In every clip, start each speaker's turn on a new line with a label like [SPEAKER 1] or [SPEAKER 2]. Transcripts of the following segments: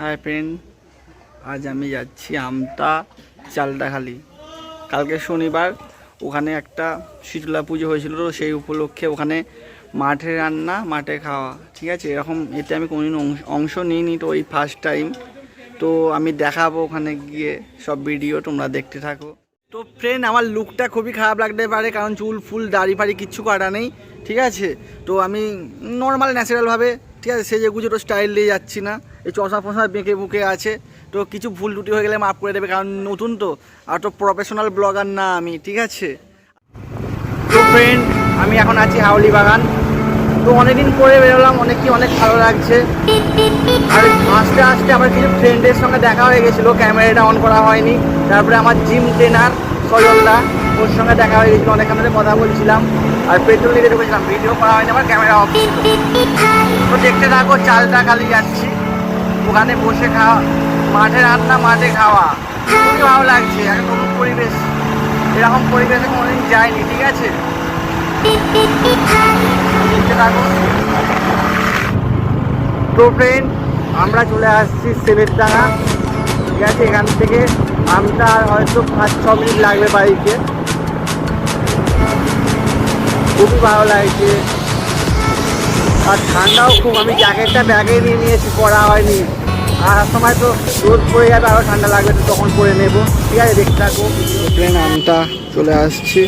[SPEAKER 1] Hi friend, আজ আমি যাচ্ছি আমতা চালটাখালি। কালকে শনিবার ওখানে একটা শীতলা পুজো হয়েছিল, তো সেই উপলক্ষে ওখানে মাঠে রান্না মাঠে খাওয়া। ঠিক আছে, এরকম এতে আমি কোনোদিন অংশ নিইনি, তো এই ফার্স্ট টাইম। তো আমি দেখাবো ওখানে গিয়ে সব ভিডিও, তোমরা দেখতে থাকো। তো ফ্রেন্ড, আমার লুকটা খুবই খারাপ লাগতে পারে, কারণ চুল ফুল দাড়ি ফাড়ি কিচ্ছু কাটা নেই। ঠিক আছে, তো আমি নর্মাল ন্যাচারালভাবে, ঠিক আছে, সেজে গুজে তো স্টাইল দিয়ে যাচ্ছি না। এই চশমা ফসা বেঁকে বুকে আছে, তো কিছু ভুল টুটি হয়ে গেলে মাফ করে দেবে, কারণ নতুন তো, আর তো প্রফেশনাল ব্লগার না আমি। ঠিক আছে, তো ফ্রেন্ড, আমি এখন আছি হাওলি বাগান। তো অনেকদিন পরে বেরোলাম, অনেক ভালো লাগছে। আর আস্তে আস্তে আমার কিছু ফ্রেন্ডের সঙ্গে দেখা হয়ে গেছিলো, ক্যামেরাটা অন করা হয়নি। তারপরে আমার জিম ট্রেনার সজলদা, ওর সঙ্গে দেখা হয়ে গেছিলো, অনেক আমাদের কথা বলছিলাম। আর পেট্রোল নিতে ঢুকেছিলাম, ভিডিও করা হয়নি, আমার ক্যামেরা অফ ছিল। তো দেখতে থাকো, চালটাখালি যাচ্ছি, ওখানে বসে খাওয়া, মাঠে রান্না মাঠে খাওয়া, খুবই ভালো লাগছে। একটা নতুন পরিবেশ, এরকম পরিবেশে কোনোদিন যায়নি। ঠিক আছে, দেখতে থাকো। তো ফ্রেন্ড, আমরা চলে আসছি সেবেরডাঙ্গা। ঠিক আছে, এখান থেকে আমটা আর হয়তো 5-6 মিনিট লাগবে বাড়িতে। খুবই ভালো লাগছে, আর ঠান্ডাও খুব। আমি জ্যাকেটটা ব্যাগে নিয়ে নিয়েছি, পরা হয়নি। আর সময় তো রোদ পড়ে যাবে, আরও ঠান্ডা লাগবে, তো তখন পরে নেবো। ঠিক আছে, দেখতে থাকো। ট্রেন আমটা চলে আসছি,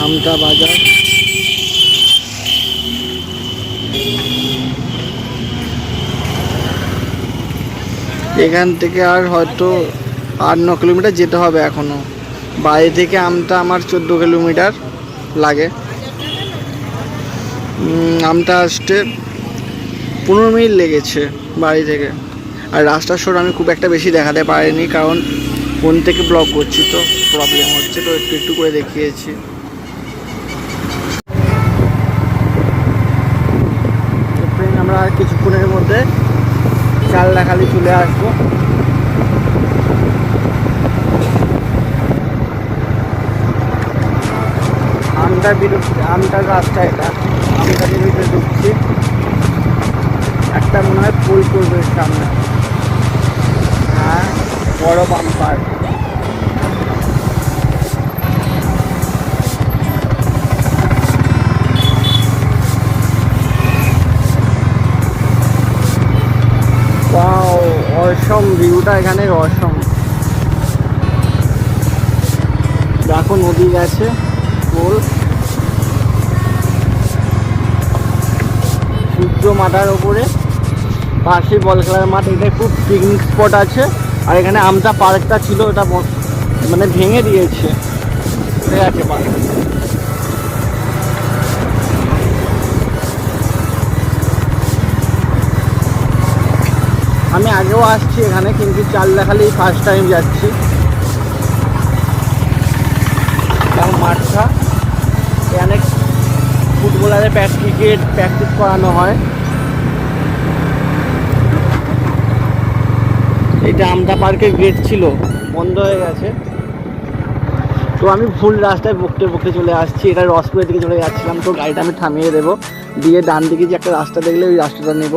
[SPEAKER 1] আমটা বাজার। এখান থেকে আর হয়তো 8-9 কিলোমিটার যেতে হবে এখনও। বাড়ি থেকে আমটা আমার 14 কিলোমিটার লাগে। আমটা আসতে 15 মিনিট লেগেছে বাড়ি থেকে। আর রাস্তার শোর আমি খুব একটা বেশি দেখাতে পারিনি, কারণ ফোন থেকে ব্লগ করছি, তো প্রবলেম হচ্ছে, তো একটু একটু করে দেখিয়েছি। আমরা আর কিছুক্ষণের মধ্যে চালটাখালি চলে আসবো। আমটার রাস্তা এটা, আমটার ভিতরে ঢুকছি। একটা মনে হয় ফুল করবে সামনে, হ্যাঁ, বড় বাম্পার। অসম ভিউটা এখানে, অসম। দেখো নদী গেছে, ফুল, সূর্য মাথার ওপরে, পাশে বল খেলার মাঠ। এটা খুব পিকনিক স্পট আছে। আর এখানে আমটা পার্কটা ছিল, ওটা মানে ভেঙে দিয়েছে। ঠিক আছে, আমি আগেও আসছি এখানে, কিন্তু চালটাখালি ফার্স্ট টাইম যাচ্ছি। মাঠটা অনেক ফুটবলারের ক্রিকেট প্র্যাকটিস করানো হয়। এটা আমটা পার্কের গেট ছিল, বন্ধ হয়ে গেছে। তো আমি ভুল রাস্তায় বকতে বকতে চলে আসছি। এটা রসপুরের দিকে চলে যাচ্ছিলাম, তো গাড়িটা আমি থামিয়ে দেবো, দিয়ে ডান দিকে যে একটা রাস্তা দেখলে ওই রাস্তাটা নেব।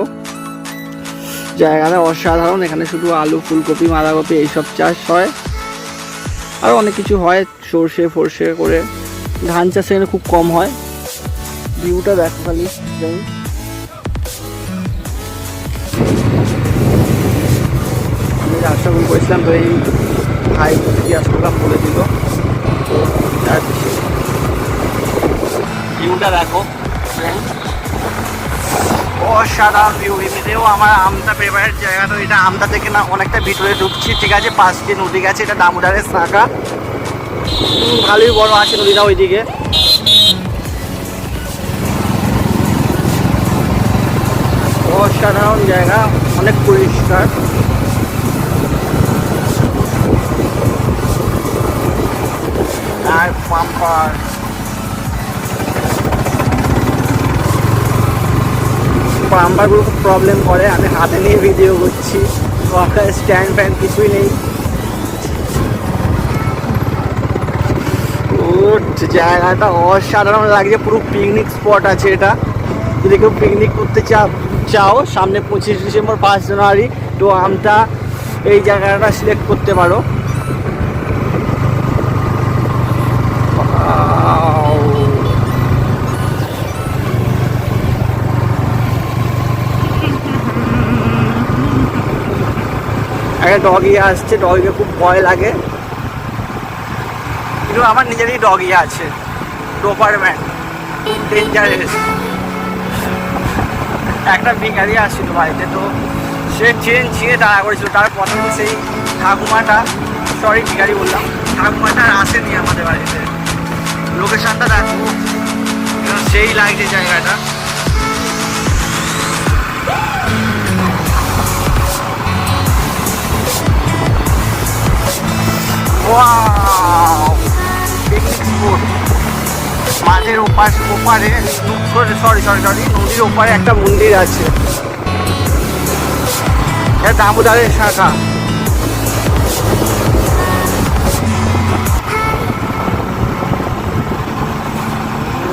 [SPEAKER 1] জায়গাটা অসাধারণ, এখানে শুধু আলু, ফুলকপি, বাঁধাকপি এইসব চাষ হয়, আর অনেক কিছু হয়, সর্ষে ফর্ষে করে। ধান চাষ এখানে খুব কম হয়। ভিউটা দেখো খালি। আমি রাস্তা ভুল করেছিলাম, তো এই ভাই জিজ্ঞাসা বলে দিল। ভিউটা দেখো, অসাধারণ ভিউ। এমনিতেও আমার আমটা ফেভারিট জায়গা। তো এটা আমটা থেকে না অনেকটা ভিতরে ঢুকছি। ঠিক আছে, পাশ দিয়ে নদী গেছে, এটা দামোদরের শাখা। ভালোই বড় আছে নদীটা ওইদিকে। অসাধারণ জায়গা, অনেক পরিষ্কার। আর পাম্পার, পাম্পারগুলো খুব প্রবলেম করে। আমি হাতে নিয়ে ভিডিও করছি, স্ট্যান্ড ফ্যান কিছুই নেই। জায়গাটা অসাধারণ লাগছে, পুরো পিকনিক স্পট আছে এটা। যদি কেউ পিকনিক করতে চাও, সামনে 25 ডিসেম্বর, 5 জানুয়ারি তো আমটা এই জায়গাটা সিলেক্ট করতে পারো। একটা ডগি আসছে, ডগিকে খুব ভয় লাগে, কিন্তু আমার নিজেরই ডগি আছে, ডোপারম্যান, ডেঞ্জারাস। একটা ভিখারি আসছিল বাড়িতে, তো সে চেন ছিঁড়ে দাঁড়া করেছিল। তারপর সেই ঠাকুমাটা, সরি ভিখারি বললাম, ঠাকুমাটা আর আসেনি আমাদের বাড়িতে। লোকেশনটা দেখো, সেই লাগছে জায়গাটা। পিকনিক স্পট, মাঠের ওপারে, সরি নদীর ওপারে একটা মন্দির আছে, দামোদরের শাখা।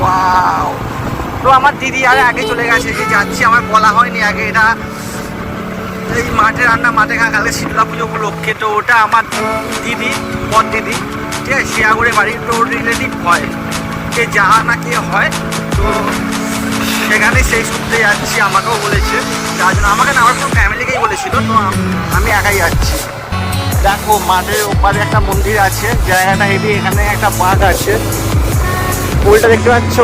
[SPEAKER 1] ওয়াও, তো আমার দিদি আর আগে চলে গেছে, যে যাচ্ছি আমার বলা হয়নি আগে। এটা এই মাঠে রান্না, মাঠে খাওয়া, কালকে শীতলা পুজো উপলক্ষে। তো ওটা আমার দিদি, বর দিদি, ঠিক আছে, শিয়াগড়ে বাড়ি। তো রিলেটিভ হয়, কে যা না কে হয়, তো সেখানে সেই সূত্রে যাচ্ছি। আমাকেও বলেছে, যার জন্য আমাকে না, আমার কোনো ফ্যামিলিকেই বলেছিল, তো আমি একাই যাচ্ছি। দেখো মাঠের ওপারে একটা মন্দির আছে, জায়গাটা হেভি। এখানে একটা বাঘ আছে, ওইটা দেখতে পাচ্ছ,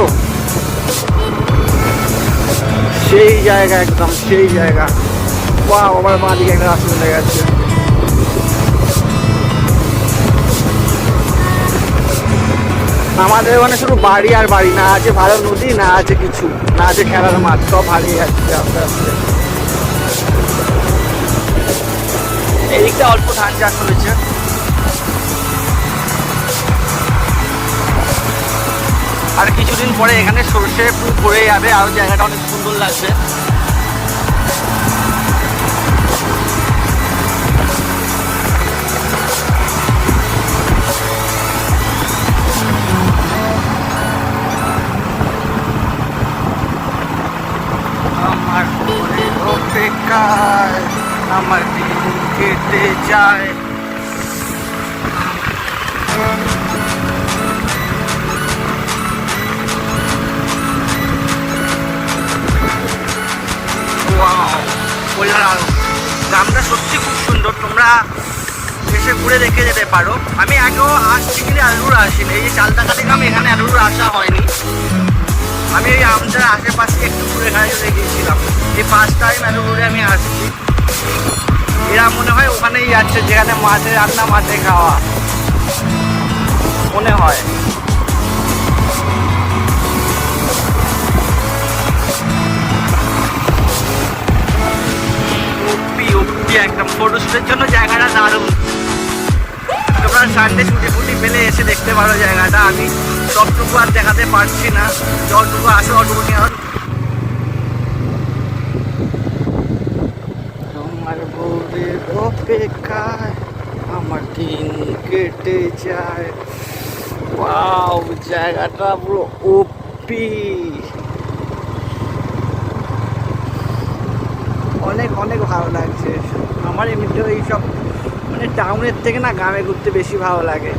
[SPEAKER 1] সেই জায়গা, একদম সেই জায়গা। বাহ, আমার বাঁ দিকে একটা রাস্তা চলে গেছে। আমাদের ওখানে শুধু বাড়ি আর বাড়ি, না আছে ভালো নদী, না আছে কিছু, না আছে খেলার মাঠ, সব হারিয়ে যাচ্ছে আস্তে আস্তে। এদিকটা অল্প ধান চাষ হয়েছে। আর কিছুদিন পরে এখানে সর্ষে ফুল ভরে যাবে, আর জায়গাটা অনেক সুন্দর লাগবে। আমার অপেক্ষায় আমার দিন কেটে যায়। গ্রামটা সত্যি খুব সুন্দর, তোমরা এসে ঘুরে দেখে যেতে পারো। আমি আগেও আসছি, কিন্তু এতদূর আসিনি। এই যে চালতাকাটি গ্রাম, এখানে এতদূর আসা হয়নি। আমি এই আমটার আশেপাশে একটু ঘুরে চলে গিয়েছিলাম, এই ফার্স্ট টাইম এত দূরে আমি আসছি। এরা মনে হয় ওখানেই যাচ্ছে, যেখানে মাঠে রান্না, মাঠে খাওয়া মনে হয়। একদম ফটোশুটের জন্য জায়গাটা দারুণ। তোমরা সানডে ছুটি পেলে এসে দেখতে পারো জায়গাটা। আমি সবটুকু আর দেখাতে পারছি না, যতটুকু আসে অতটুকু। আমার বউরের অপেক্ষায় আমার দিন কেটে যায়। ওয়াও, জায়গাটা পুরো ওপি, অনেক অনেক ভালো লাগছে। আমার এমনিতেও এইসব মানে টাউনের থেকে না গ্রামে ঘুরতে বেশি ভালো লাগে।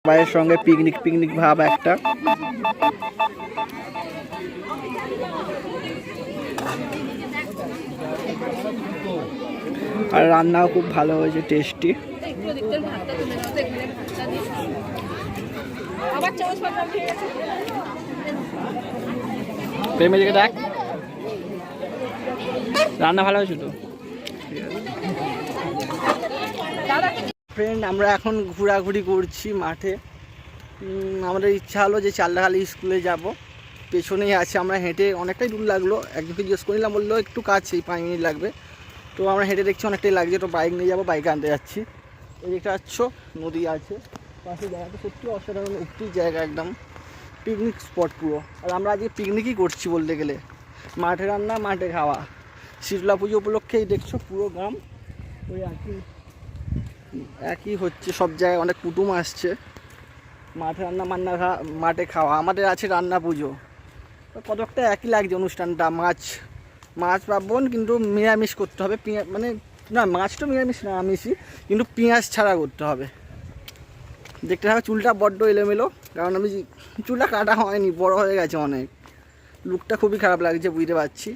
[SPEAKER 1] সবাইয়ের সঙ্গে পিকনিক পিকনিক ভাব একটা। আর রান্নাও খুব ভালো হয়েছে, টেস্টি। দেখ, রান্না ভালো হয়েছে তো। ফ্রেন্ড, আমরা এখন ঘোরাঘুরি করছি মাঠে। আমাদের ইচ্ছা হলো যে চালডাখালি স্কুলে যাব, পেছনেই আছে। আমরা হেঁটে অনেকটাই দূর লাগলো, একজনকে জিজ্ঞেস করলাম, বললো একটু কাছেই 5 মিনিট লাগবে। তো আমরা হেঁটে দেখছি অনেকটাই লাগছে, তো বাইক নিয়ে যাবো, বাইকে আনতে যাচ্ছি। এই দিকটা আছো নদী আছে পাশে, জায়গাটা সত্যি অসাধারণ একটি জায়গা, একদম পিকনিক স্পট পুরো। আর আমরা আজকে পিকনিকই করছি বলতে গেলে, মাঠে রান্না মাঠে খাওয়া। শীতলা পুজো উপলক্ষেই দেখছো পুরো গ্রাম ওই একই হচ্ছে, সব জায়গায় অনেক কুটুম আসছে। মাঠে রান্না মাঠে খাওয়া, আমাদের আছে রান্না পুজো, কতকটা একই লাগছে অনুষ্ঠানটা। মাছ পাবন, কিন্তু নিরামিষ করতে হবে। মানে না, মাছ তো নিরামিষ না, আমিষই, কিন্তু পেঁয়াজ ছাড়া করতে হবে। দেখতে হবে চুলটা বড্ড এলোমেলো, কারণ আমি চুলটা কাটা হয়নি, বড় হয়ে গেছে অনেক। লুকটা খুবই খারাপ লাগছে, বুঝতে পারছি।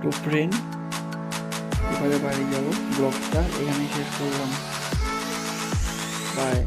[SPEAKER 1] তো ফ্রেন্ড, এবারে বাড়ি যাবো, ব্লগটা এখানেই শেষ করলাম। বাই।